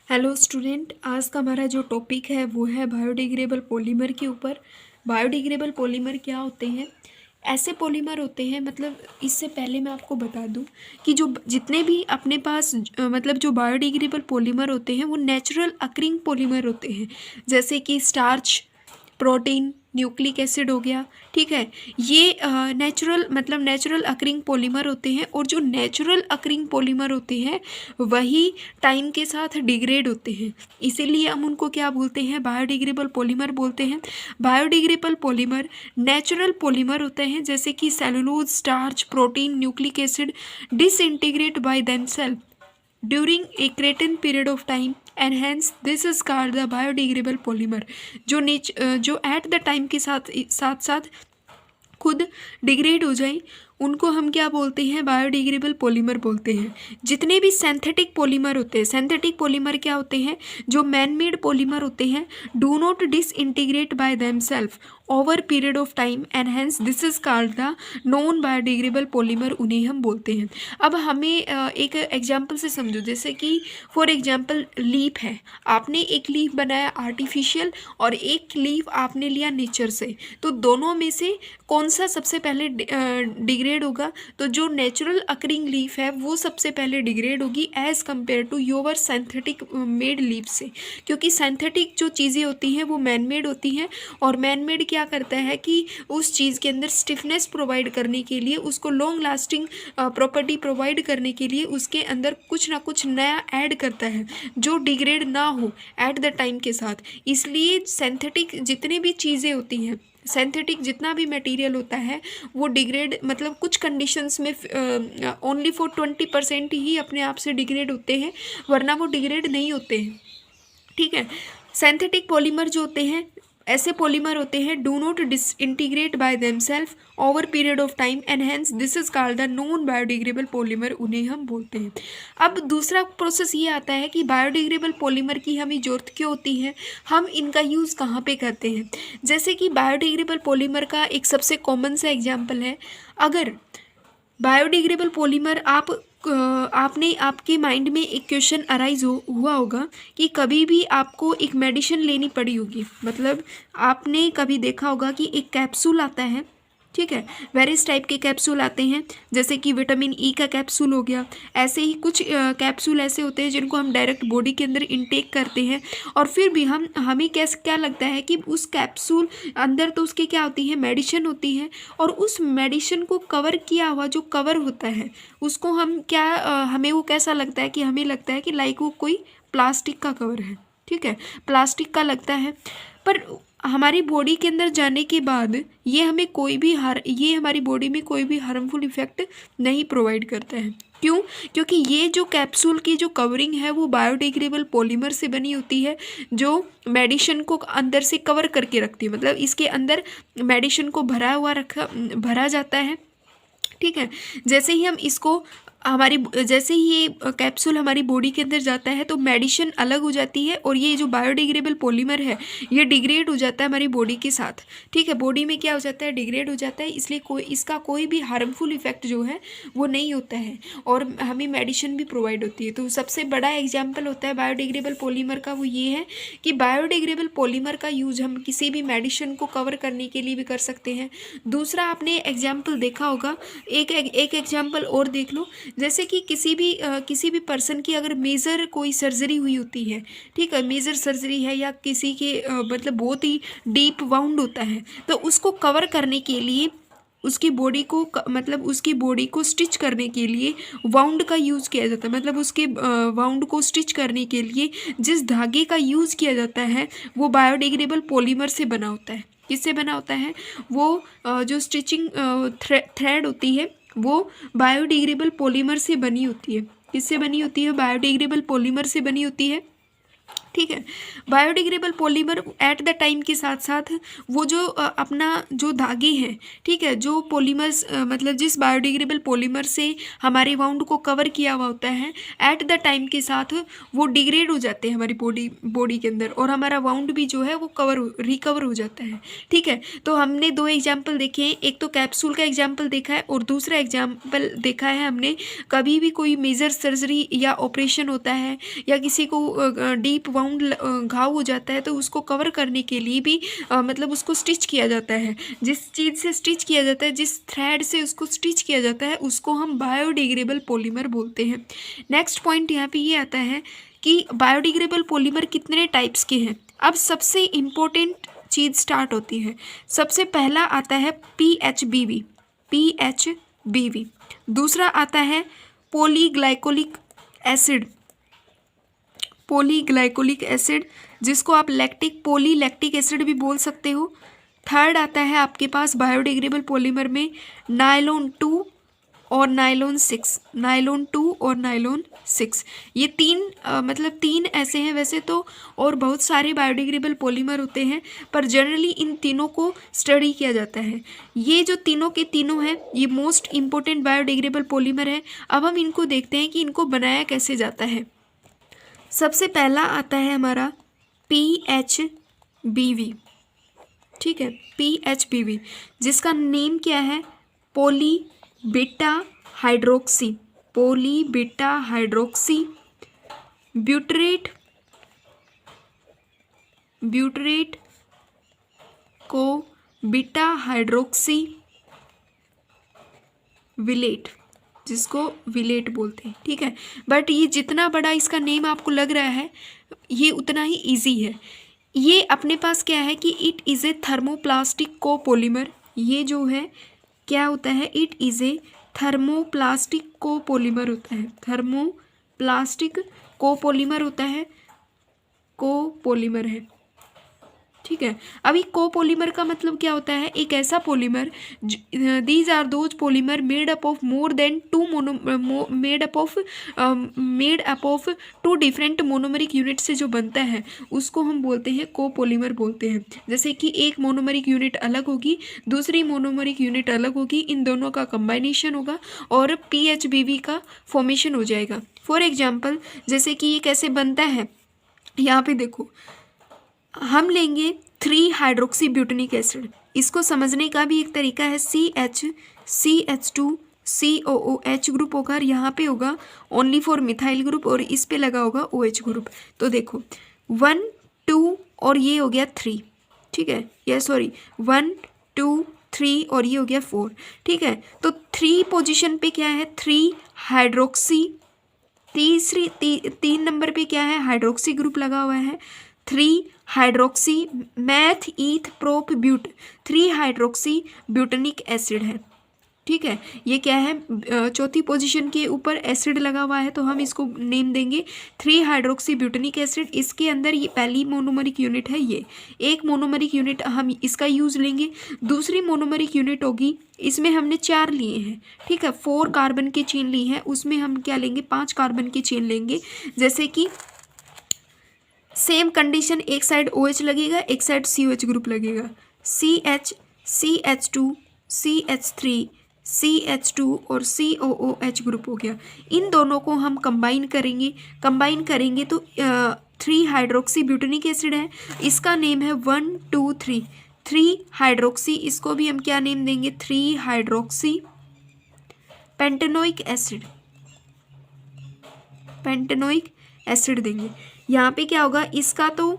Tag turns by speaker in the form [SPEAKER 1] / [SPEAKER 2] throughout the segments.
[SPEAKER 1] Hello student, आज का हमारा जो टॉपिक है वो है बायोडिग्रेडेबल पॉलीमर के ऊपर। बायोडिग्रेडेबल पॉलीमर क्या होते हैं? ऐसे पॉलीमर होते हैं, मतलब इससे पहले मैं आपको बता दूं कि जो जितने भी अपने पास मतलब जो बायोडिग्रेडेबल पॉलीमर होते हैं वो नेचुरल अकरिंग पॉलीमर होते हैं। जैसे कि स्टार्च, प्रोटीन, न्यूक्लिक एसिड हो गया। ठीक है, ये नेचुरल अकरिंग पॉलीमर होते हैं। और जो नेचुरल अकरिंग पॉलीमर होते हैं वही टाइम के साथ डिग्रेड होते हैं, इसीलिए हम उनको क्या बोलते हैं? बायोडिग्रेडेबल पॉलीमर बोलते हैं। बायोडिग्रेडेबल पॉलीमर नेचुरल पॉलीमर होते हैं, जैसे कि cellulose, starch, protein, nucleic acid disintegrate by themselves during a certain period of time and hence this is called the biodegradable polymer. जो एट द टाइम के साथ साथ साथ खुद डिग्रेड हो जाए उनको हम क्या बोलते हैं? बायोडिग्रेडेबल पॉलीमर बोलते हैं। जितने भी सिंथेटिक पॉलीमर होते हैं, सिंथेटिक पॉलीमर क्या होते हैं? जो मैन मेड पॉलीमर होते हैं, do not disintegrate by themselves over period of time and hence this is called the non biodegradable polymer, उन्हें हम बोलते हैं। अब हमें एक एग्जांपल से समझो, जैसे कि फॉर एग्जांपल लीफ है। आपने एक लीफ बनाया आर्टिफिशियल और एक लीफ आपने लिया नेचर से, तो दोनों में से कौन सा सबसे पहले डिग्रेड होगा? तो जो नेचुरल अकरिंग लीफ है वो सबसे पहले डिग्रेड होगी as compare to your synthetic made leaf से, क्योंकि सिंथेटिक जो चीज़ें होती हैं वो मैन मेड होती हैं। और मैन मेड क्या करता है कि उस चीज़ के अंदर स्टिफनेस प्रोवाइड करने के लिए, उसको लॉन्ग लास्टिंग प्रॉपर्टी प्रोवाइड करने के लिए उसके अंदर कुछ ना कुछ नया ऐड करता है जो डिग्रेड ना हो एट द टाइम के साथ। इसलिए सिंथेटिक जितने भी चीज़ें होती हैं, सिंथेटिक जितना भी मटेरियल होता है वो डिग्रेड मतलब कुछ कंडीशंस में ओनली फॉर 20% ही अपने आप से डिग्रेड होते हैं, वरना वो डिग्रेड नहीं होते हैं। ठीक है, सिंथेटिक पॉलीमर जो होते हैं, ऐसे पॉलीमर होते हैं do not disintegrate by themselves over period of time and hence this is called the non biodegradable polymer, उन्हें हम बोलते हैं। अब दूसरा प्रोसेस ये आता है कि बायोडिग्रेडेबल पॉलीमर की हमें जरूरत क्यों होती है, हम इनका यूज़ कहाँ पे करते हैं। जैसे कि बायोडिग्रेडेबल पॉलीमर का एक सबसे कॉमन सा एग्जाम्पल है। अगर बायोडिग्रेडेबल पॉलीमर आपने आपके माइंड में एक क्वेश्चन अराइज हुआ होगा कि कभी भी आपको एक मेडिसिन लेनी पड़ी होगी, मतलब आपने कभी देखा होगा कि एक कैप्सूल आता है। ठीक है, वेरियस टाइप के कैप्सूल आते हैं, जैसे कि विटामिन ई का कैप्सूल हो गया। ऐसे ही कुछ कैप्सूल ऐसे होते हैं जिनको हम डायरेक्ट बॉडी के अंदर इनटेक करते हैं, और फिर भी हमें क्या लगता है कि उस कैप्सूल अंदर तो उसके क्या होती है? मेडिसिन होती है। और उस मेडिसिन को कवर किया हुआ जो कवर होता है उसको हम हमें वो कैसा लगता है कि हमें लगता है कि लाइक वो कोई प्लास्टिक का कवर है। ठीक है, प्लास्टिक का लगता है, पर हमारी बॉडी के अंदर जाने के बाद ये हमारी बॉडी में कोई भी हार्मफुल इफेक्ट नहीं प्रोवाइड करता है। क्यों? क्योंकि ये जो कैप्सूल की जो कवरिंग है वो बायोडिग्रेडेबल पॉलीमर से बनी होती है, जो मेडिसिन को अंदर से कवर करके रखती है, मतलब इसके अंदर मेडिसिन को भरा जाता है। ठीक है, जैसे ही ये कैप्सूल हमारी बॉडी के अंदर जाता है तो मेडिसिन अलग हो जाती है, और ये जो बायोडिग्रेडेबल पॉलीमर है ये डिग्रेड हो जाता है हमारी बॉडी के साथ। ठीक है, बॉडी में क्या हो जाता है? डिग्रेड हो जाता है, इसलिए इसका कोई भी हार्मफुल इफेक्ट जो है वो नहीं होता है, और हमें मेडिसिन भी प्रोवाइड होती है। तो सबसे बड़ा एग्जाम्पल होता है बायोडिग्रेडेबल पॉलीमर का, वो ये है कि बायोडिग्रेडेबल पॉलीमर का यूज हम किसी भी मेडिसिन को कवर करने के लिए भी कर सकते हैं। दूसरा, आपने एग्जाम्पल देखा होगा, एक एग्जाम्पल और देख लो। जैसे कि किसी भी पर्सन की अगर मेजर कोई सर्जरी हुई होती है, ठीक है, मेजर सर्जरी है, या किसी के मतलब बहुत ही डीप वाउंड होता है, तो उसको कवर करने के लिए उसकी बॉडी को स्टिच करने के लिए वाउंड का यूज़ किया जाता है। मतलब उसके वाउंड को स्टिच करने के लिए जिस धागे का यूज़ किया जाता है वो बायोडिग्रेडेबल पॉलीमर से बना होता है। किससे बना होता है? वो जो स्टिचिंग थ्रेड होती है वो बायोडिग्रेडेबल पॉलीमर से बनी होती है। किससे बनी होती है? बायोडिग्रेडेबल पॉलीमर से बनी होती है। ठीक है। Biodegradable polymer eight the time के साथ साथ वो जो अपना जो धागे हैं, ठीक है, जो पॉलीमर्स मतलब जिस बायोडिग्रेडेबल पॉलीमर से हमारे वाउंड को कवर किया हुआ होता है, एट द टाइम के साथ वो डिग्रेड हो जाते हैं हमारी बॉडी के अंदर, और हमारा वाउंड भी जो है वो रिकवर हो जाता है। ठीक है, तो हमने दो एग्जाम्पल देखे हैं, एक तो कैप्सूल का एग्जाम्पल देखा है और दूसरा एग्जाम्पल देखा है हमने कभी भी कोई मेजर सर्जरी या ऑपरेशन होता है या किसी को डीप वाउंड घाव हो जाता है तो उसको कवर करने के लिए भी मतलब उसको स्टिच किया जाता है। जिस चीज़ से स्टिच किया जाता है, जिस थ्रेड से उसको स्टिच किया जाता है, उसको हम बायोडिग्रेडेबल पॉलीमर बोलते हैं। नेक्स्ट पॉइंट यहाँ पे ये आता है कि बायोडिग्रेडेबल पॉलीमर कितने टाइप्स के हैं। अब सबसे इम्पोर्टेंट चीज़ स्टार्ट होती है। सबसे पहला आता है PHBV, PHBV। दूसरा आता है पॉलीग्लाइकोलिक एसिड, पॉलीग्लाइकोलिक एसिड, जिसको आप पॉलीलैक्टिक एसिड भी बोल सकते हो। थर्ड आता है आपके पास बायोडिग्रेडेबल पॉलीमर में नायलॉन 2 और नायलॉन 6, नायलॉन 2 और नायलॉन 6। ये तीन ऐसे हैं। वैसे तो और बहुत सारे बायोडिग्रेडेबल पॉलीमर होते हैं, पर जनरली इन तीनों को स्टडी किया जाता है। ये जो तीनों के तीनों हैं, ये मोस्ट इम्पोर्टेंट बायोडिग्रेडेबल पॉलीमर है। अब हम इनको देखते हैं कि इनको बनाया कैसे जाता है। सबसे पहला आता है हमारा PHBV, ठीक है, PHBV, जिसका नेम क्या है, पॉलीबीटा हाइड्रोक्सी, पॉलीबीटा हाइड्रोक्सी ब्यूटरेट को बीटा हाइड्रोक्सी विलेट, जिसको विलेट बोलते हैं। ठीक है, बट ये जितना बड़ा इसका नेम आपको लग रहा है, ये उतना ही इजी है। ये अपने पास क्या है कि it is a thermoplastic copolymer. ये जो है क्या होता है, it is a thermoplastic copolymer होता है, थर्मोप्लास्टिक कोपॉलीमर होता है, कोपॉलीमर है। ठीक है, अभी कोपॉलीमर का मतलब क्या होता है, एक ऐसा polymer, these are those polymer made up of more than made up of two different monomeric unit से जो बनता है, उसको हम बोलते हैं कोपॉलीमर बोलते हैं। जैसे कि एक मोनोमरिक यूनिट अलग होगी, दूसरी मोनोमरिक यूनिट अलग होगी, इन दोनों का कंबाइनेशन होगा और PHBV का फॉर्मेशन हो जाएगा। फॉर एग्जाम्पल, जैसे कि ये कैसे बनता है, यहाँ पे देखो, हम लेंगे 3 हाइड्रोक्सी ब्यूटेनिक एसिड। इसको समझने का भी एक तरीका है, CH2 COOH ग्रुप होगा, और यहाँ पे होगा ओनली फॉर मिथाइल ग्रुप, और इस पे लगा होगा OH ग्रुप। तो देखो 1 2 और ये हो गया 3, ठीक है, ये सॉरी 1 2 3 और ये हो गया 4। ठीक है, तो 3 पोजीशन पे क्या है, 3 हाइड्रोक्सी, 3 नंबर पे क्या है, हाइड्रोक्सी ग्रुप लगा हुआ है, 3 hydroxy meth eth prop but, 3 hydroxy butanoic acid है। ठीक है, ये क्या है, चौथी पोजीशन के ऊपर एसिड लगा हुआ है, तो हम इसको नेम देंगे 3 हाइड्रोक्सी ब्यूटेनिक एसिड। इसके अंदर ये पहली मोनोमरिक यूनिट है, ये एक मोनोमरिक यूनिट हम इसका यूज़ लेंगे। दूसरी मोनोमरिक यूनिट होगी, इसमें हमने 4 लिए हैं, ठीक है, 4 कार्बन की चेन ली है, उसमें हम क्या लेंगे, 5 कार्बन की चेन लेंगे। जैसे कि सेम कंडीशन, एक साइड OH लगेगा, एक साइड COH ग्रुप लगेगा, CH2 CH3 CH2 और COOH ग्रुप हो गया। इन दोनों को हम कंबाइन करेंगे तो 3 हाइड्रोक्सी ब्यूटेनिक एसिड है, इसका नेम है 1 2 3 हाइड्रोक्सी, इसको भी हम क्या नेम देंगे, 3 हाइड्रोक्सी पेंटेनोइक एसिड देंगे। यहाँ पे क्या होगा, इसका तो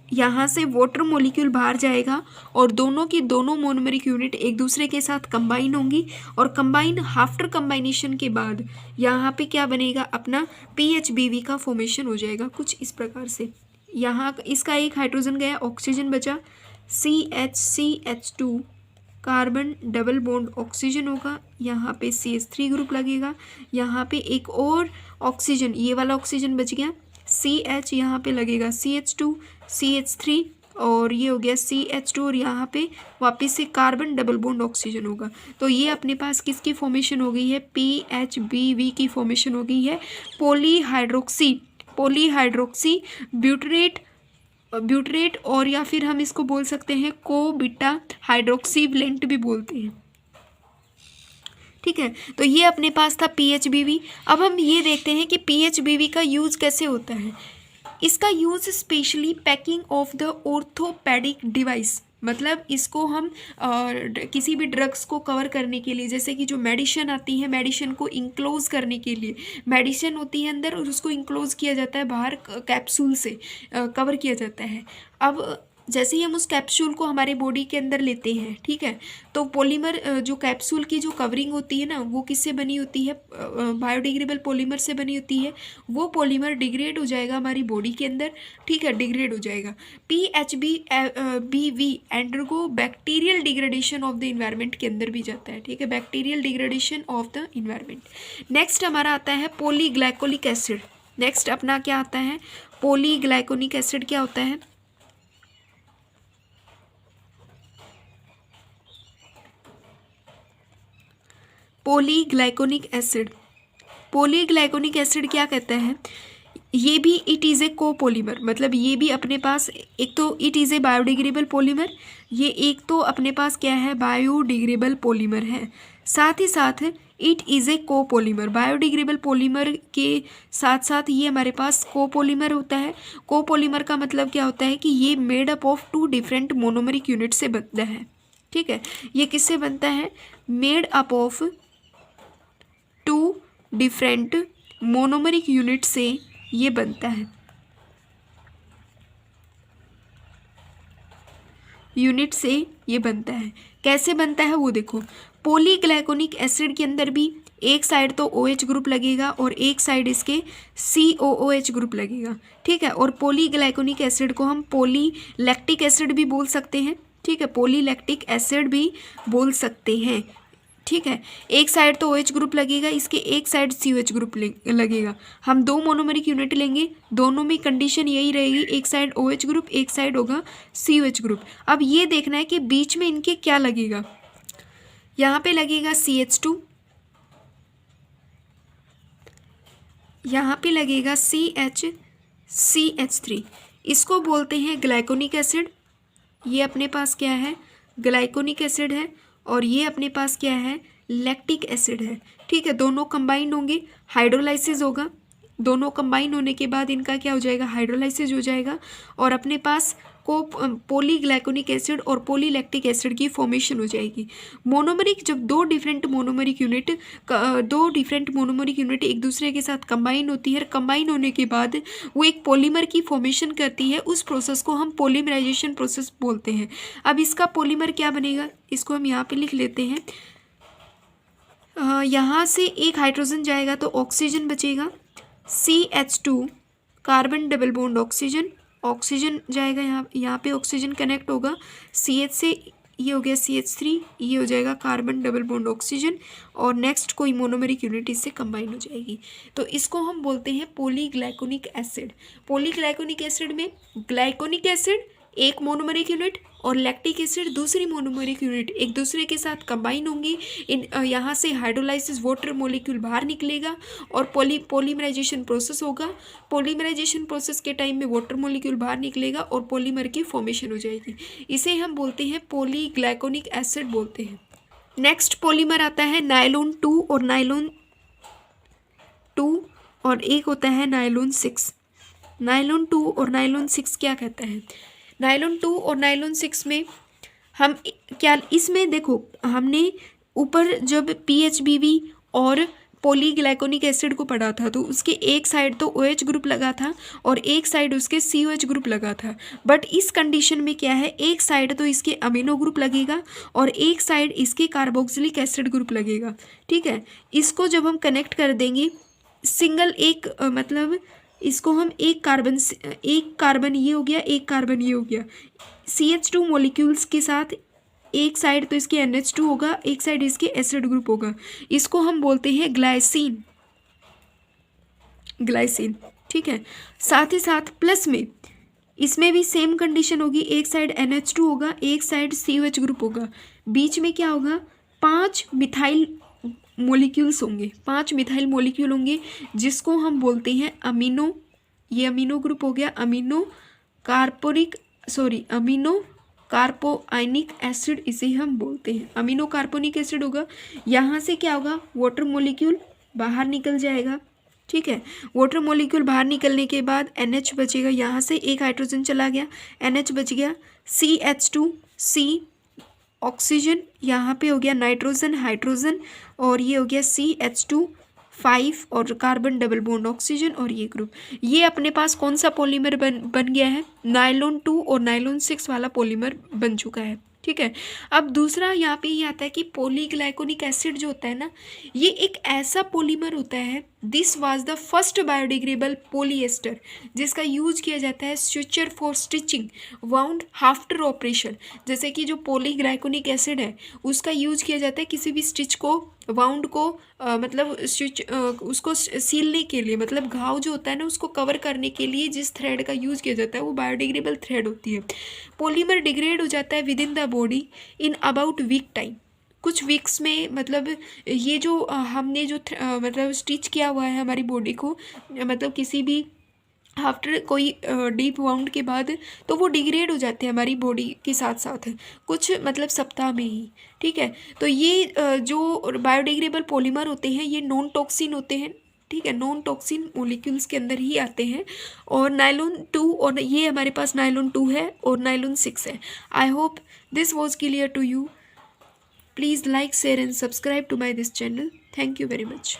[SPEAKER 1] यहाँ से वाटर मॉलिक्यूल बाहर जाएगा और दोनों की दोनों मोनोमरिक यूनिट एक दूसरे के साथ कंबाइन होंगी, और कंबाइन आफ्टर कंबाइनेशन के बाद यहाँ पे क्या बनेगा, अपना PHBV का फॉर्मेशन हो जाएगा कुछ इस प्रकार से। यहाँ इसका एक हाइड्रोजन गया, ऑक्सीजन बचा, CH2 carbon double bond oxygen होगा, यहाँ पे CH3 ग्रुप लगेगा, यहाँ पे एक और ऑक्सीजन, ये वाला ऑक्सीजन बच गया, CH यहाँ पे लगेगा CH2 CH3 और ये हो गया CH2, और यहाँ पे वापस से कार्बन डबल बॉन्ड ऑक्सीजन होगा। तो ये अपने पास किसकी फॉर्मेशन हो गई है, PHBV की फॉर्मेशन हो गई है, पॉलीहाइड्रोक्सी ब्यूटरेट और या फिर हम इसको बोल सकते हैं को बीटा हाइड्रोक्सीवलेंट भी बोलते हैं। ठीक है, तो ये अपने पास था PHBV। अब हम ये देखते हैं कि PHBV का यूज़ कैसे होता है। इसका use specially packing of the orthopaedic device, मतलब इसको हम किसी भी ड्रग्स को कवर करने के लिए, जैसे कि जो मेडिसिन आती है, मेडिसिन को इंक्लोज करने के लिए, मेडिसिन होती है अंदर और उसको इंक्लोज किया जाता है बाहर कैप्सूल से कवर किया जाता है। अब जैसे ही हम उस कैप्सूल को हमारे बॉडी के अंदर लेते हैं, ठीक है, तो पॉलीमर जो कैप्सूल की जो कवरिंग होती है ना, वो किससे बनी होती है, बायोडिग्रेडेबल पॉलीमर से बनी होती है। वो पॉलीमर डिग्रेड हो जाएगा हमारी बॉडी के अंदर, ठीक है, डिग्रेड हो जाएगा। PHBV undergo bacterial degradation of the environment के अंदर भी जाता है, ठीक है, bacterial degradation of the environment. Next हमारा आता है पॉलीग्लाइकोलिक एसिड। नेक्स्ट अपना क्या आता है, पॉलीग्लाइकोलिक एसिड क्या होता है, पॉलीग्लाइकोलिक एसिड। पॉलीग्लाइकोलिक एसिड क्या कहता है, ये भी इट इज़ ए कोपोलीमर, मतलब ये भी अपने पास एक तो it is a biodegradable polymer, ये एक तो अपने पास क्या है, बायोडिग्रेडेबल पॉलीमर है, साथ ही साथ it is a copolymer. Biodegradable polymer के साथ साथ ये हमारे पास कोपोलीमर होता है। कोपोलीमर का मतलब क्या होता है कि ये made up of 2 different monomeric unit से बनता है, ठीक है। ये किससे बनता है, made up of 2 different monomeric unit से ये बनता है, यूनिट से ये बनता है। कैसे बनता है वो देखो, पॉलीग्लाइकोलिक एसिड के अंदर भी एक साइड तो OH ग्रुप लगेगा और एक साइड इसके COOH ग्रुप लगेगा, ठीक है। और पॉलीग्लाइकोलिक एसिड को हम पॉलीलैक्टिक एसिड भी बोल सकते हैं, ठीक है, पॉलीलैक्टिक एसिड भी बोल सकते हैं, ठीक है। एक साइड तो OH ग्रुप लगेगा, इसके एक साइड COH ग्रुप लगेगा। हम 2 मोनोमरिक यूनिट लेंगे, दोनों में कंडीशन यही रहेगी, एक साइड OH ग्रुप, एक साइड होगा COH ग्रुप। अब ये देखना है कि बीच में इनके क्या लगेगा, यहाँ पे लगेगा CH2, यहाँ पे लगेगा CH3, इसको बोलते हैं ग्लाइकोलिक एसिड। ये अपने पास क्या है, ग्लाइकोलिक एसिड है, और ये अपने पास क्या है, लैक्टिक एसिड है, ठीक है। दोनों कंबाइन होंगे, हाइड्रोलाइसिस होगा, दोनों कंबाइन होने के बाद इनका क्या हो जाएगा, हाइड्रोलाइसिस हो जाएगा, और अपने पास को पॉलीग्लाइकोलिक एसिड और पॉलीलैक्टिक एसिड की फॉर्मेशन हो जाएगी। मोनोमरिक, जब 2 डिफरेंट मोनोमरिक यूनिट एक दूसरे के साथ कंबाइन होती है, कंबाइन होने के बाद वो एक पॉलीमर की फॉर्मेशन करती है, उस प्रोसेस को हम पॉलीमराइजेशन प्रोसेस बोलते हैं। अब इसका पॉलीमर क्या बनेगा, इसको हम यहाँ पे लिख लेते हैं। यहाँ से एक हाइड्रोजन जाएगा तो ऑक्सीजन बचेगा, CH2 carbon double bond oxygen, oxygen जाएगा यहाँ पे ऑक्सीजन कनेक्ट होगा, CH से ये हो गया CH3, ये हो जाएगा कार्बन डबल बॉन्ड ऑक्सीजन, और नेक्स्ट कोई मोनोमरिक यूनिट इससे कंबाइन हो जाएगी। तो इसको हम बोलते हैं पॉलीग्लाइकोलिक एसिड। पॉलीग्लाइकोलिक एसिड में ग्लाइकोलिक एसिड एक मोनोमरिक यूनिट और लैक्टिक एसिड दूसरी मोनोमरिक यूनिट एक दूसरे के साथ कंबाइन होंगी। यहाँ से हाइड्रोलाइसिस वाटर मॉलिक्यूल बाहर निकलेगा और पॉलीमराइजेशन प्रोसेस होगा। पॉलीमराइजेशन प्रोसेस के टाइम में वाटर मॉलिक्यूल बाहर निकलेगा और पॉलीमर की फॉर्मेशन हो जाएगी। इसे हम बोलते हैं पॉलीग्लाइकोलिक एसिड बोलते हैं। नेक्स्ट पॉलीमर आता है नायलॉन 2 और नायलॉन 2 और एक होता है नायलॉन 6। नायलॉन 2 और नायलॉन 6 क्या कहता है, नायलॉन 2 और नायलॉन 6 में हम क्या, इसमें देखो हमने ऊपर जब PHBV और पॉलीग्लाइकोलिक एसिड को पढ़ा था तो उसके एक साइड तो OH ग्रुप लगा था और एक साइड उसके COH ग्रुप लगा था। बट इस कंडीशन में क्या है, एक साइड तो इसके अमीनो ग्रुप लगेगा और एक साइड इसके कार्बोक्सिलिक एसिड ग्रुप लगेगा, ठीक है। इसको जब हम कनेक्ट कर देंगे सिंगल एक मतलब इसको हम एक कार्बन ये हो गया, एक कार्बन ये हो गया, CH2 मॉलिक्यूल्स के साथ एक साइड तो इसके NH2 होगा, एक साइड इसके एसिड ग्रुप होगा। इसको हम बोलते हैं ग्लाइसिन, ठीक है। साथ ही साथ प्लस में इसमें भी सेम कंडीशन होगी, एक साइड NH2 होगा, एक साइड COH ग्रुप होगा। बीच में क्या होगा, 5 मिथाइल मॉलिक्यूल्स होंगे, 5 मिथाइल मॉलिक्यूल होंगे जिसको हम बोलते हैं अमीनो ये अमीनो ग्रुप हो गया, अमीनो कार्पोआइनिक एसिड इसे हम बोलते हैं। अमीनो कार्बोनिक एसिड होगा, यहाँ से क्या होगा, वाटर मॉलिक्यूल बाहर निकल जाएगा, ठीक है। वाटर मॉलिक्यूल बाहर निकलने के बाद NH बचेगा, यहाँ से एक हाइड्रोजन चला गया, NH बच गया, CH2, C ऑक्सीजन, यहाँ पे हो गया नाइट्रोजन हाइड्रोजन, और ये हो गया CH2 5 और कार्बन डबल बॉन्ड ऑक्सीजन, और ये ग्रुप। ये अपने पास कौन सा पॉलीमर बन गया है, नायलॉन 2 और नायलॉन 6 वाला पॉलीमर बन चुका है, ठीक है। अब दूसरा यहाँ पे ये आता है कि पॉलीग्लाइकोनिक एसिड जो होता है ना, ये एक ऐसा पॉलीमर होता है, this was the first biodegradable polyester जिसका यूज किया जाता है Stitcher for stitching wound after operation. जैसे कि जो पॉलीग्लाइकोनिक एसिड है उसका यूज किया जाता है किसी भी स्टिच को, वाउंड को मतलब स्टिच उसको सीलने के लिए, मतलब घाव जो होता है ना उसको कवर करने के लिए जिस थ्रेड का यूज़ किया जाता है वो बायोडिग्रेडेबल थ्रेड होती है। पॉलीमर डिग्रेड हो जाता है within the body in about week time, कुछ वीक्स में। मतलब ये जो हमने जो मतलब स्टिच किया हुआ है हमारी बॉडी को, मतलब किसी भी आफ्टर कोई डीप वाउंड के बाद, तो वो डिग्रेड हो जाते हैं हमारी बॉडी के साथ साथ कुछ मतलब सप्ताह में ही, ठीक है। तो ये जो बायोडिग्रेडेबल पॉलीमर होते हैं ये नॉन टॉक्सिन होते हैं, ठीक है, नॉन टॉक्सिन मोलिक्यूल्स के अंदर ही आते हैं। और नायलॉन 2, और ये हमारे पास नायलॉन 2 है और नायलॉन 6 है। I hope this was clear to you. Please like, share and subscribe to my this channel. Thank you very much.